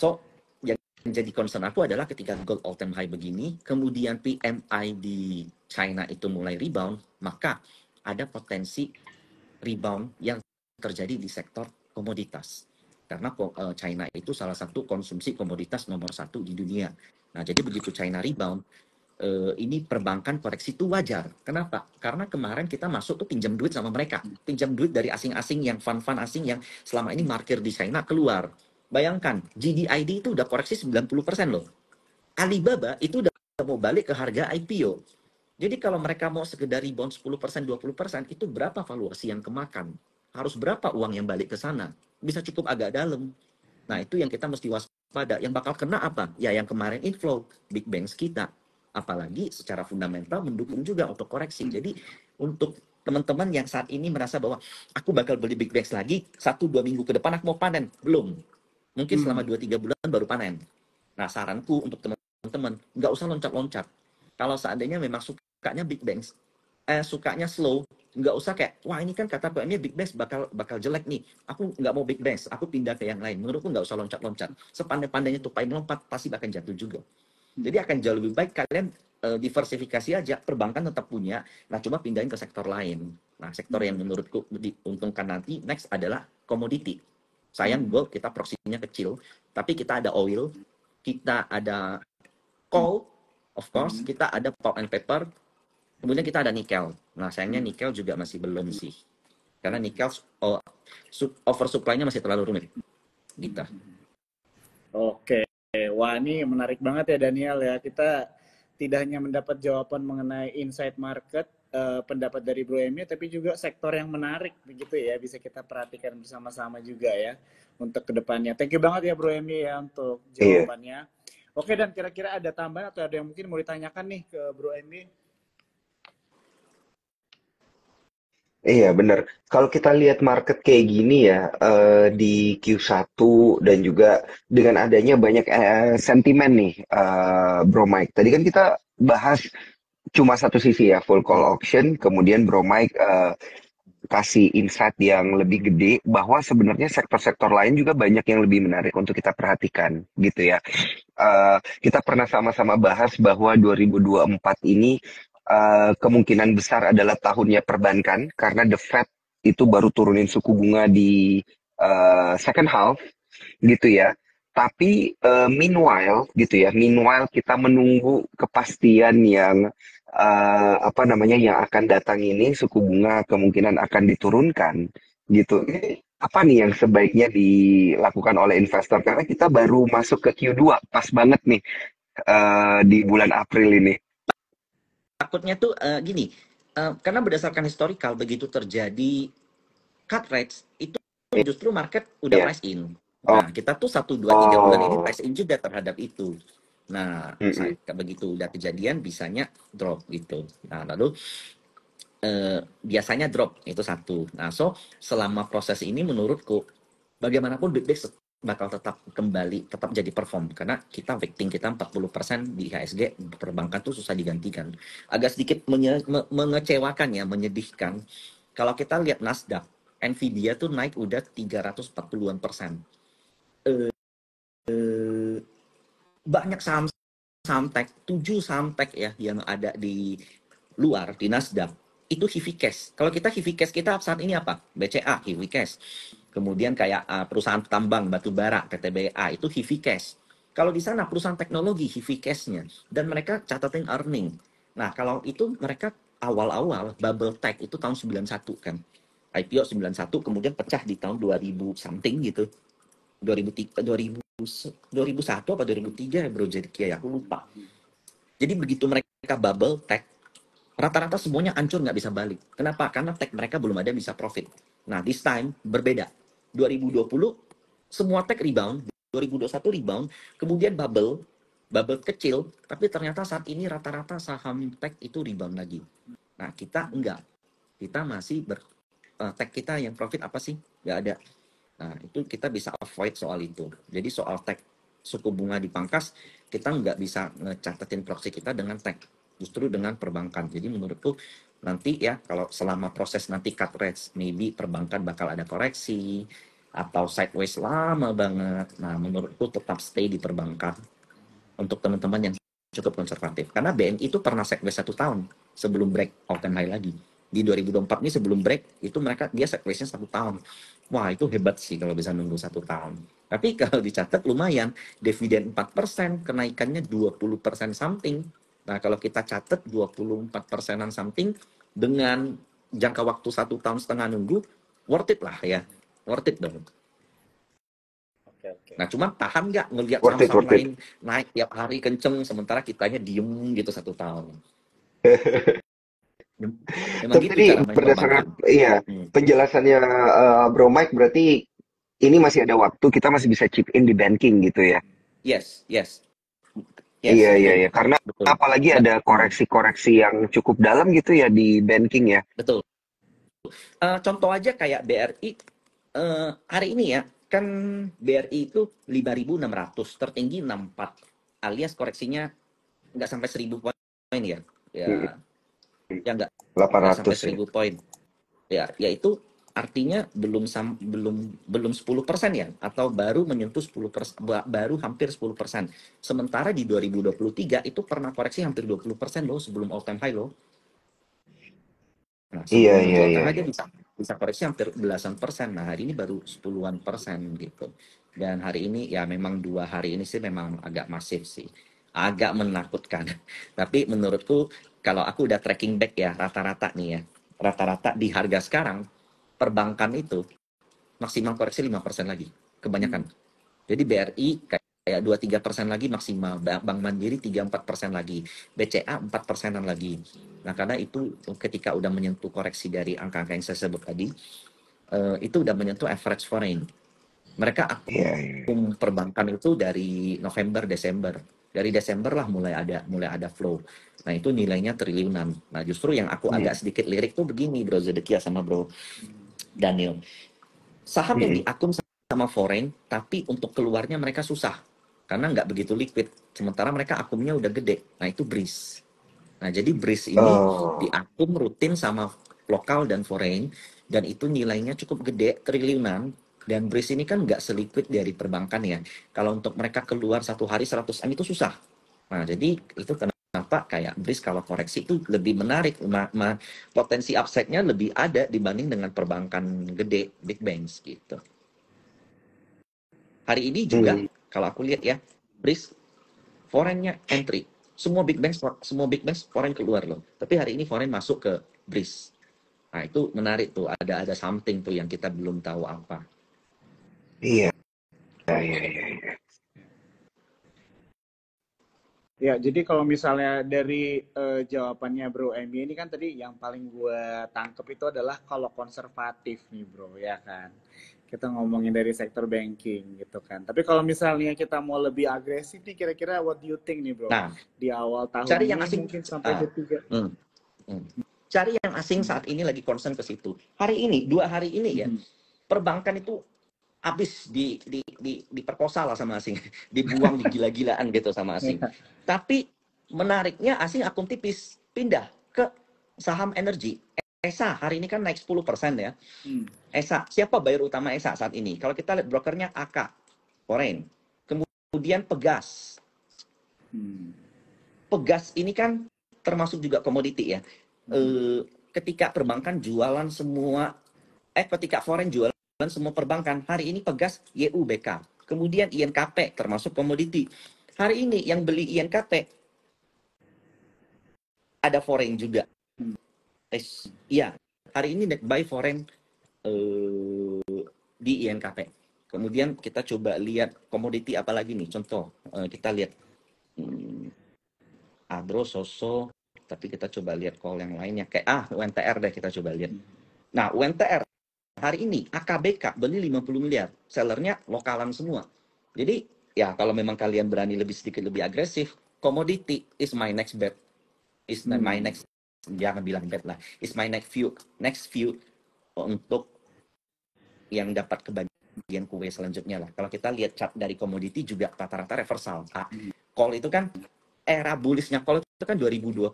yang jadi concern aku adalah ketika gold all time high begini, kemudian PMI di China itu mulai rebound, maka ada potensi rebound yang terjadi di sektor komoditas. Karena China itu salah satu konsumsi komoditas nomor 1 di dunia. Nah, jadi begitu China rebound, ini perbankan koreksi itu wajar. Kenapa? Karena kemarin kita masuk tuh pinjam duit sama mereka. Pinjam duit dari asing-asing yang fund-fund asing yang selama ini markir di China keluar. Bayangkan, GDID itu udah koreksi 90% loh. Alibaba itu udah mau balik ke harga IPO. Jadi kalau mereka mau sekedar rebound 10%, 20%, itu berapa valuasi yang kemakan? Harus berapa uang yang balik ke sana? Bisa cukup agak dalam. Nah, itu yang kita mesti waspada. Yang bakal kena apa? Ya yang kemarin inflow, big banks kita. Apalagi secara fundamental mendukung juga untuk koreksi. Jadi untuk teman-teman yang saat ini merasa bahwa aku bakal beli big banks lagi, 1-2 minggu ke depan aku mau panen. Belum. Mungkin selama 2-3 bulan baru panen. Nah, saranku untuk teman-teman, nggak usah loncat-loncat. Kalau seandainya memang sukanya big banks, sukanya slow, nggak usah kayak, wah ini kan kata PMI big banks bakal jelek nih. Aku nggak mau big banks, aku pindah ke yang lain. Menurutku nggak usah loncat-loncat. Sepandai-pandainya tupai melompat, pasti akan jatuh juga. Jadi akan jauh lebih baik kalian diversifikasi aja, perbankan tetap punya, nah cuma pindahin ke sektor lain. Nah, sektor yang menurutku diuntungkan nanti next adalah komoditi. Sayang gold kita proksinya kecil, tapi kita ada oil, kita ada coal, of course, kita ada pulp and paper, kemudian kita ada nikel. Nah, sayangnya nikel juga masih belum sih. Karena nikel oversupply-nya masih terlalu rumit. Gitu. Oke, wah ini menarik banget ya Daniel ya. Kita tidak hanya mendapat jawaban mengenai insight market, pendapat dari Bro Emi, tapi juga sektor yang menarik begitu ya, bisa kita perhatikan bersama-sama juga ya untuk kedepannya. Thank you banget ya Bro Emi ya untuk Iya. jawabannya. Oke, dan kira-kira ada tambahan atau ada yang mungkin mau ditanyakan nih ke Bro Emi? Iya bener. Kalau kita lihat market kayak gini ya di Q1 dan juga dengan adanya banyak sentimen nih, Bro Mike. Tadi kan kita bahas cuma satu sisi ya, full call auction, kemudian Bro Mike kasih insight yang lebih gede bahwa sebenarnya sektor-sektor lain juga banyak yang lebih menarik untuk kita perhatikan gitu ya. Kita pernah sama-sama bahas bahwa 2024 ini kemungkinan besar adalah tahunnya perbankan karena The Fed itu baru turunin suku bunga di second half gitu ya. Tapi meanwhile kita menunggu kepastian yang apa namanya yang akan datang ini suku bunga kemungkinan akan diturunkan gitu. Apa nih yang sebaiknya dilakukan oleh investor karena kita baru masuk ke Q2 pas banget nih di bulan April ini. Takutnya tuh gini, karena berdasarkan historical begitu terjadi cut rates itu justru market udah Ya. price in. Oh, Nah, kita tuh 1, 2, 3 bulan ini price in juga terhadap itu. Nah, mm-mm. begitu udah kejadian bisanya drop gitu. Nah, lalu biasanya drop itu satu. Nah, so selama proses ini menurutku bagaimanapun Big Dex bakal tetap kembali, tetap jadi perform karena kita weighting kita 40% di IHSG perbankan tuh susah digantikan. Agak sedikit mengecewakan ya, menyedihkan. Kalau kita lihat Nasdaq, Nvidia tuh naik udah 340-an%. Banyak saham tech, 7 saham tech ya yang ada di luar di Nasdaq itu heavy cash. Kalau kita heavy cash kita saat ini apa? BCA heavy cash. Kemudian kayak perusahaan tambang batu bara PTBA itu heavy cash. Kalau di sana perusahaan teknologi heavy cashnya dan mereka catatin earning. Nah, kalau itu mereka awal-awal bubble tech itu tahun 91 kan. IPO 91 kemudian pecah di tahun 2000 something gitu. 2003, 2001 apa 2003 ya bro jadi kayak aku lupa. Jadi begitu mereka bubble tech rata-rata semuanya hancur nggak bisa balik. Kenapa? Karena tech mereka belum ada bisa profit. Nah, this time berbeda. 2020 semua tech rebound, 2021 rebound, kemudian bubble kecil, tapi ternyata saat ini rata-rata saham tech itu rebound lagi. Nah, kita enggak. Kita masih tech kita yang profit apa sih? Nggak ada. Nah, itu kita bisa avoid soal itu. Jadi soal tech suku bunga dipangkas, kita nggak bisa ngecatatin proxy kita dengan tech. Justru dengan perbankan. Jadi menurutku nanti ya, kalau selama proses nanti cut rates, maybe perbankan bakal ada koreksi, atau sideways lama banget. Nah, menurutku tetap stay di perbankan untuk teman-teman yang cukup konservatif. Karena BNI itu pernah sideways 1 tahun sebelum break all time high lagi. Di 2024 ini sebelum break, itu dia sideways-nya 1 tahun. Wah, itu hebat sih kalau bisa nunggu 1 tahun. Tapi kalau dicatat lumayan, dividen 4%, kenaikannya 20% something. Nah, kalau kita catat 24%-an something dengan jangka waktu 1,5 tahun nunggu, worth it lah ya. Worth it dong. Oke, oke. Nah, cuman tahan nggak ngelihat Worth it, saham-saham worth it. lain naik tiap hari kenceng, sementara kitanya diem gitu 1 tahun. Memang Tapi gitu tadi cara main berdasarkan perbankan. iya Hmm. penjelasannya Bro Mike berarti ini masih ada waktu kita masih bisa chip in di banking gitu ya. Yes, yes, Iya, yes, iya, betul, iya. Karena betul. apalagi But, ada koreksi-koreksi yang cukup dalam gitu ya di banking ya. betul. Contoh aja kayak BRI hari ini ya, kan BRI itu 5.600, tertinggi 64, alias koreksinya nggak sampai 1.000 poin ya. Ya, Mm, ya nggak sampai 800 ya. 1.000 poin. Ya, yaitu artinya belum 10% ya, atau baru menyentuh 10%, baru hampir 10%. Sementara di 2023 itu pernah koreksi hampir 20% loh sebelum all time high loh. Nah, Iya, sebelum menuju iya, all iya, time high dia iya. bisa koreksi hampir belasan persen. Nah, hari ini baru 10-an persen gitu. Dan hari ini ya memang 2 hari ini sih memang agak masif sih. Agak menakutkan. Tapi menurutku kalau aku udah tracking back ya rata-rata nih ya. Rata-rata di harga sekarang perbankan itu maksimal koreksi 5% lagi. Kebanyakan. Jadi BRI kayak 2-3% lagi maksimal, Bank Mandiri 3-4% lagi, BCA 4%-an lagi. Nah, karena itu ketika udah menyentuh koreksi dari angka-angka yang saya sebut tadi, itu udah menyentuh average foreign. Mereka Iya, iya. akum perbankan itu dari November, Desember. Dari Desember lah mulai ada flow. Nah, itu nilainya triliunan. Nah, justru yang aku Hmm, agak sedikit lirik tuh begini, Bro Zedekia sama Bro Daniel. Saham yang mm-mm. diakum sama foreign, tapi untuk keluarnya mereka susah. Karena nggak begitu liquid. Sementara mereka akumnya udah gede. Nah, itu BRIS. Nah, jadi BRIS ini Oh, diakum rutin sama lokal dan foreign, dan itu nilainya cukup gede, triliunan, dan BRIS ini kan nggak seliquid dari perbankan ya. Kalau untuk mereka keluar satu hari 100 M itu susah. Nah, jadi itu kenapa kayak BRIS kalau koreksi itu lebih menarik, potensi upside-nya lebih ada dibanding dengan perbankan gede, big banks gitu. Hari ini juga hmm. kalau aku lihat ya, BRIS foreign-nya entry. Semua big banks foreign keluar loh. Tapi hari ini foreign masuk ke BRIS. Nah, itu menarik tuh. Ada something tuh yang kita belum tahu apa. Iya, iya, iya, iya. Ya, jadi kalau misalnya dari jawabannya Bro Emi ini kan tadi yang paling gue tangkep itu adalah kalau konservatif nih Bro, ya kan. Kita ngomongin dari sektor banking gitu kan. Tapi kalau misalnya kita mau lebih agresif nih, kira-kira what do you think nih Bro? Nah, Di awal tahun cari yang ini asing. mungkin sampai Ah, ketiga. hmm, hmm. Cari yang asing saat ini lagi concern ke situ. Hari ini, 2 hari ini ya, perbankan itu habis diperkosa lah sama asing, dibuang di gila-gilaan gitu sama asing. Tapi menariknya asing akum tipis pindah ke saham energi. ESA hari ini kan naik 10% ya. ESA, siapa buyer utama ESA saat ini? Kalau kita lihat brokernya AK, foreign. Kemudian Pegas. Pegas ini kan termasuk juga komoditi ya. Ketika perbankan jualan semua, ketika foreign jualan semua perbankan, hari ini Pegas YUBK. Kemudian INKP termasuk komoditi. Hari ini yang beli INKP ada foreign juga. Iya, hari ini buy foreign di INKP. Kemudian kita coba lihat komoditi apa lagi nih. Contoh, kita lihat Agro, Soso, tapi kita coba lihat call yang lainnya. Kayak UNTR deh kita coba lihat. Nah, UNTR hari ini AKBK beli 50 miliar. Sellernya lokalan semua. Jadi, ya kalau memang kalian berani sedikit lebih agresif, komoditi is my next bet. Is my next, jangan bilang bet lah. Is my next view untuk yang dapat kebagian kue selanjutnya lah. Kalau kita lihat chart dari komoditi juga rata-rata reversal. Call itu kan era bullishnya call itu kan 2022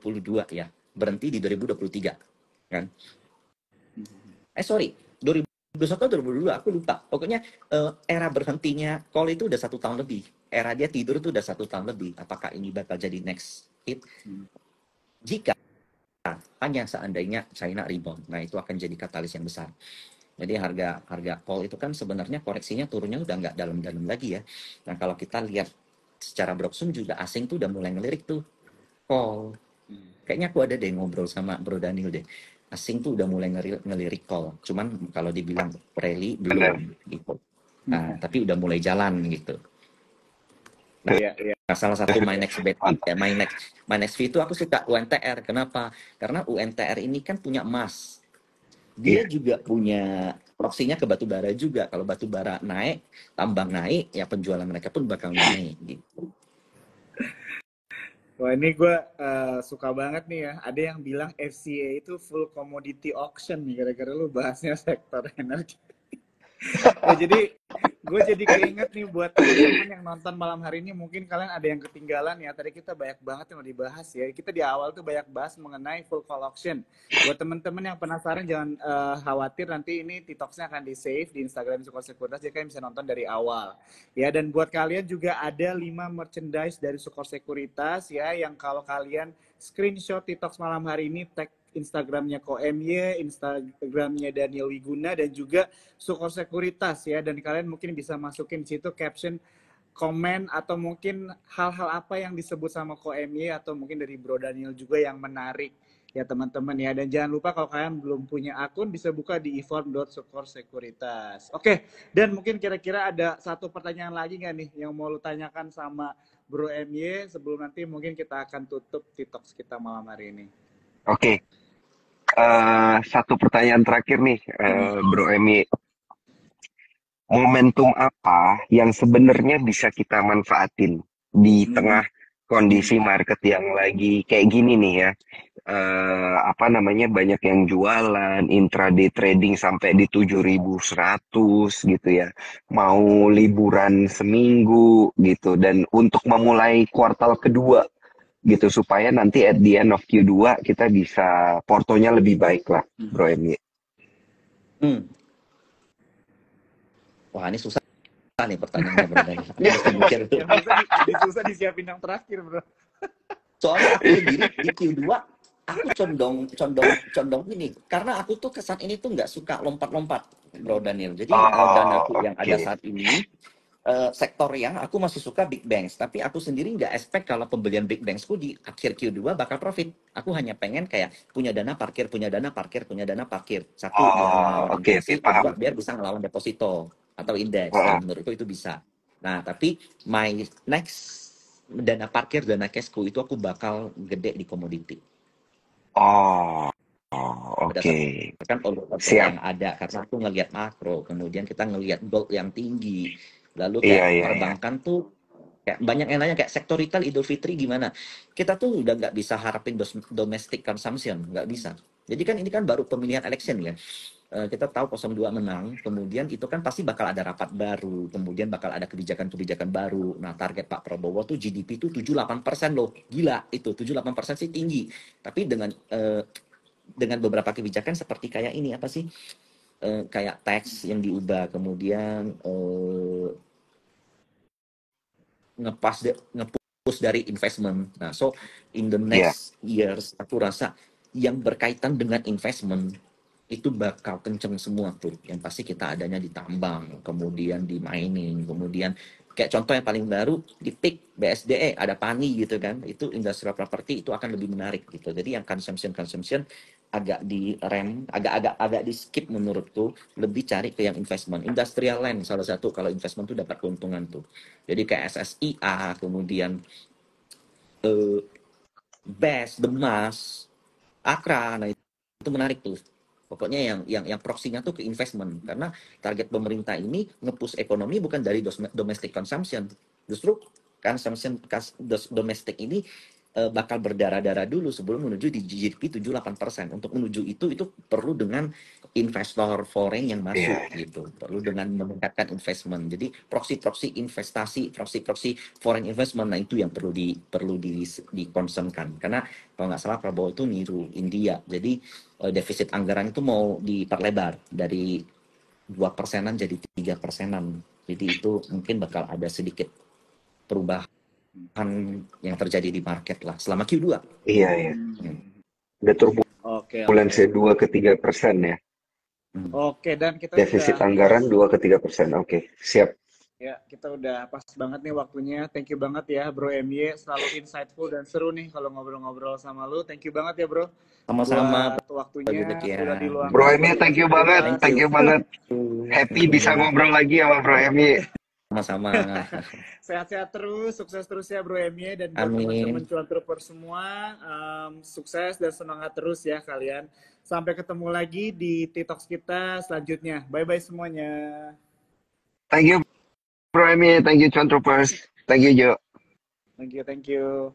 ya. Berhenti di 2023 kan. Sorry, 2021 atau 2022 aku lupa. Pokoknya era berhentinya call itu udah 1 tahun lebih. Era dia tidur itu udah 1 tahun lebih. Apakah ini bakal jadi next hit? Jika hanya seandainya China rebound, nah itu akan jadi katalis yang besar. Jadi harga call itu kan sebenarnya koreksinya turunnya udah nggak dalam-dalam lagi ya. Nah kalau kita lihat secara Broxum juga asing tuh udah mulai ngelirik tuh. call. Kayaknya aku ada deh ngobrol sama Bro Daniel deh. Asing tuh udah mulai ngelirik call. Cuman kalau dibilang rally Benar. belum gitu. Nah, tapi udah mulai jalan gitu. Nah, Iya, iya. salah satu my next bet, Mantap. my next fee itu aku suka UNTR. Kenapa? Karena UNTR ini kan punya emas. Dia Iya. juga punya proksinya ke batu bara juga. Kalau batu bara naik, tambang naik, ya penjualan mereka pun bakal naik gitu. Wah, ini gue suka banget nih ya. Ada yang bilang FCA itu full commodity auction nih, gara-gara lu bahasnya sektor energi. Ya, jadi gue jadi keinget nih buat teman-teman yang nonton malam hari ini, mungkin kalian ada yang ketinggalan ya. Tadi kita banyak banget yang udah dibahas ya. Kita di awal tuh banyak bahas mengenai full call auction. Buat teman-teman yang penasaran, jangan khawatir, nanti ini TikToknya akan di save di Instagram Sukor Sekuritas, jadi kalian bisa nonton dari awal. Ya, dan buat kalian juga ada 5 merchandise dari Sukor Sekuritas ya, yang kalau kalian screenshot TikTok malam hari ini, tag Instagramnya KOMY, Instagramnya Daniel Wiguna, dan juga Sukor Sekuritas ya. Dan kalian mungkin bisa masukin di situ caption, komen, atau mungkin hal-hal apa yang disebut sama KOMY atau mungkin dari Bro Daniel juga yang menarik ya teman-teman ya. Dan jangan lupa kalau kalian belum punya akun, bisa buka di e-form.sukorsekuritas. Oke, dan mungkin kira-kira ada satu pertanyaan lagi nggak nih yang mau lu tanyakan sama Bro MY sebelum nanti mungkin kita akan tutup TikTok kita malam hari ini. Oke. Satu pertanyaan terakhir nih, Bro Emi. Momentum apa yang sebenarnya bisa kita manfaatin di tengah kondisi market yang lagi kayak gini nih ya? Apa namanya, banyak yang jualan, intraday trading sampai di 7.100 gitu ya. Mau liburan seminggu gitu, dan untuk memulai kuartal kedua gitu, supaya nanti at the end of Q2 kita bisa portonya lebih baik lah, Bro Emi. Wah, ini susah nih pertanyaannya Bro Daniel. Aku mesti mikir tuh. Yang susah disiapin yang terakhir, Bro. Soalnya aku sendiri di Q2 aku condong gini, karena aku tuh kesan ini tuh nggak suka lompat-lompat, Bro Daniel. Jadi danaku yang ada saat ini sektor yang aku masih suka big banks, tapi aku sendiri nggak expect kalau pembelian big banksku di akhir Q2 bakal profit. Aku hanya pengen kayak punya dana parkir, punya dana parkir, punya dana parkir. Satu, biar ngelawan Oke, inflasi, paham. kedua, biar bisa ngelawan deposito atau indeks. Nah, menurutku itu bisa. Nah, tapi my next dana parkir, dana cashku itu aku bakal gede di komoditi. Oke. Berdasarkan order yang ada, karena aku ngelihat makro, kemudian kita ngelihat gold yang tinggi, lalu kayak perbankan tuh kayak banyak yang nanya kayak sektor retail Idul Fitri gimana. Kita tuh udah nggak bisa harapin domestic consumption, nggak bisa. Jadi kan ini kan baru pemilihan election ya. Kita tahu 02 menang, kemudian itu kan pasti bakal ada rapat baru, kemudian bakal ada kebijakan-kebijakan baru. Nah, target Pak Prabowo tuh GDP tuh 78% loh. Gila, itu 78% sih tinggi. Tapi dengan beberapa kebijakan seperti kayak ini, apa sih? Kayak tax yang diubah, kemudian ngepush dari investment. Nah, so in the next years, aku rasa yang berkaitan dengan investment itu bakal kenceng semua tuh. Yang pasti kita adanya di tambang, kemudian di mining, kemudian kayak contoh yang paling baru di PIK, BSDE, ada PANI gitu kan. Itu industrial property itu akan lebih menarik gitu. Jadi yang consumption agak di rem, agak di skip menurutku, lebih cari ke yang investment. Industrial land salah satu, kalau investment tuh dapat keuntungan tuh. Jadi kayak SSIA, kemudian BES, Demas, Akra, nah itu menarik tuh. Pokoknya yang proksinya tuh ke investment, karena target pemerintah ini nge-push ekonomi bukan dari domestic consumption. Justru consumption domestic ini bakal berdarah-darah dulu sebelum menuju di GDP 78%. Untuk menuju itu perlu dengan investor foreign yang masuk gitu. Perlu dengan meningkatkan investment. Jadi proksi-proksi investasi, proksi-proksi foreign investment, nah itu yang perlu dikonsenkan. Karena kalau nggak salah Prabowo itu niru India. Jadi defisit anggaran itu mau diperlebar dari 2%-an jadi 3%-an. Jadi itu mungkin bakal ada sedikit perubahan yang terjadi di market lah selama Q2. Iya. Ada turbulensi 2 ke 3% ya. Oke, dan kita defisit anggaran 2 ke 3%. Oke, siap. Ya, kita udah pas banget nih waktunya. Thank you banget ya, Bro MY. Selalu insightful dan seru nih kalau ngobrol-ngobrol sama lu. Thank you banget ya, Bro. Sama-sama Buat Pak Gudeg waktunya udah ya. Bro diluangkan buat Emi, thank you banget, Thank cerita-cerita. thank you. you banget. Thank Happy you. bisa ngobrol lagi sama Bro Emi. Sama-sama. Sehat-sehat terus, sukses terus ya Bro MY. Dan buat teman-teman Amin. cuan trooper semua, sukses dan semangat terus ya kalian. Sampai ketemu lagi di TikTok kita selanjutnya. Bye-bye semuanya. Thank you Bro Emi, thank you Cuan Troopers, thank you Jo. Thank you, thank you.